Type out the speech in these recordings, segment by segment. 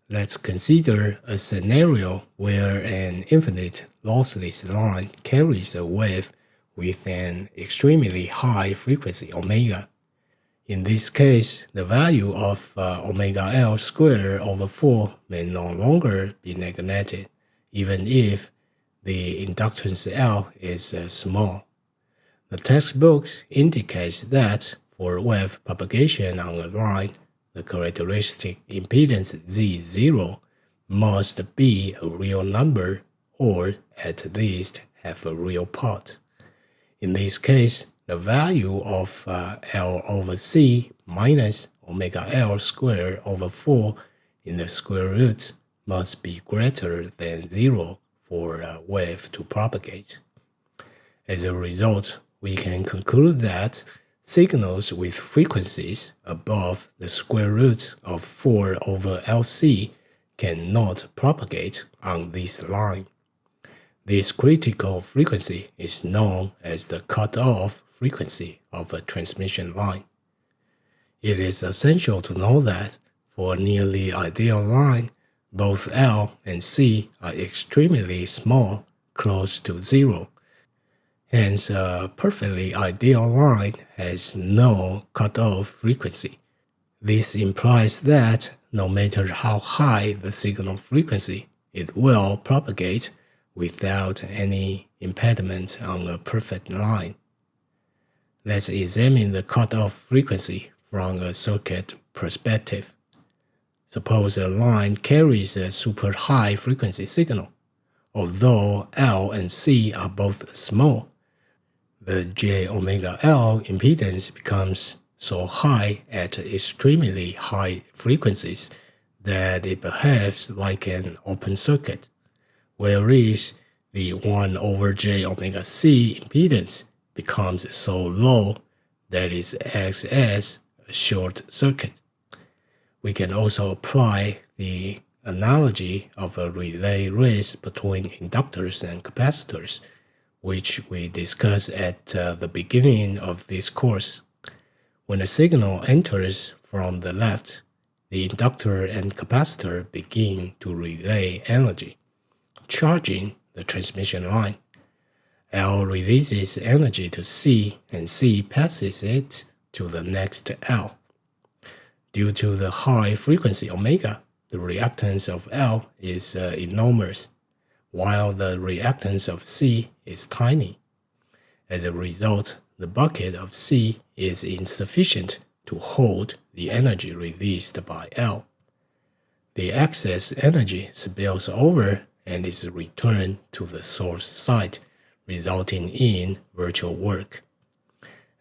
Let's consider a scenario where an infinite lossless line carries a wave with an extremely high frequency omega. In this case, the value of omega L squared over 4 may no longer be neglected, even if the inductance L is small. The textbook indicates that for wave propagation on a line, the characteristic impedance Z0 must be a real number or at least have a real part. In this case, the value of L over C minus omega L squared over 4 in the square root must be greater than 0 for a wave to propagate. As a result, we can conclude that signals with frequencies above the square root of 4 over Lc cannot propagate on this line. This critical frequency is known as the cutoff frequency of a transmission line. It is essential to know that for a nearly ideal line, both L and C are extremely small, close to 0. Hence, a perfectly ideal line has no cutoff frequency. This implies that no matter how high the signal frequency, it will propagate without any impediment on a perfect line. Let's examine the cutoff frequency from a circuit perspective. Suppose a line carries a super high frequency signal. Although L and C are both small, the j omega L impedance becomes so high at extremely high frequencies that it behaves like an open circuit, whereas the 1 over j omega C impedance becomes so low that it acts as a short circuit. We can also apply the analogy of a relay race between inductors and capacitors, which we discussed at the beginning of this course. When a signal enters from the left, the inductor and capacitor begin to relay energy, charging the transmission line. L releases energy to C, and C passes it to the next L. Due to the high frequency omega, the reactance of L is enormous, while the reactance of C is tiny. As a result, the bucket of C is insufficient to hold the energy released by L. The excess energy spills over and is returned to the source site, resulting in virtual work.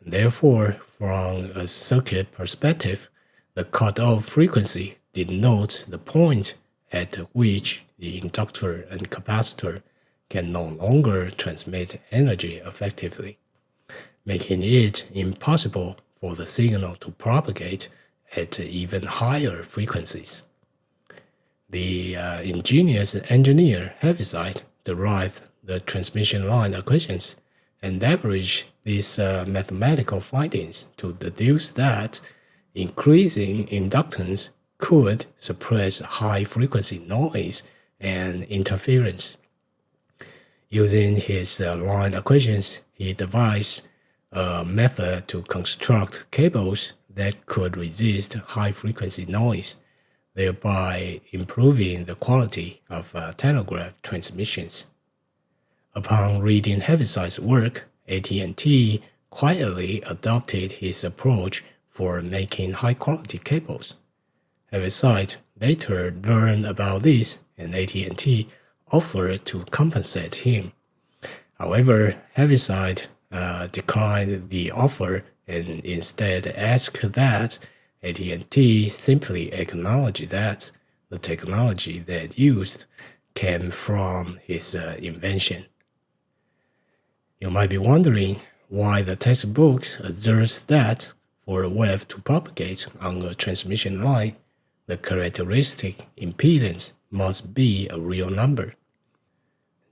Therefore, from a circuit perspective, the cutoff frequency denotes the point at which the inductor and capacitor can no longer transmit energy effectively, making it impossible for the signal to propagate at even higher frequencies. The ingenious engineer Heaviside derived the transmission line equations and leveraged these mathematical findings to deduce that increasing inductance could suppress high-frequency noise and interference. Using his line equations, he devised a method to construct cables that could resist high-frequency noise, thereby improving the quality of telegraph transmissions. Upon reading Heaviside's work, AT&T quietly adopted his approach for making high-quality cables. Heaviside later learned about this, and AT&T offered to compensate him. However, Heaviside declined the offer and instead asked that AT&T simply acknowledge that the technology that used came from his invention. You might be wondering why the textbook asserts that for a wave to propagate on a transmission line, the characteristic impedance must be a real number.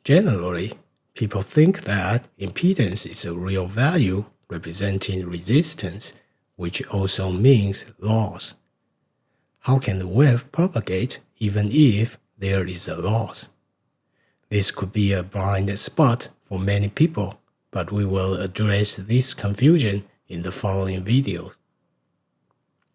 Generally, people think that impedance is a real value representing resistance, which also means loss. How can the wave propagate even if there is a loss? This could be a blind spot for many people, but we will address this confusion in the following videos.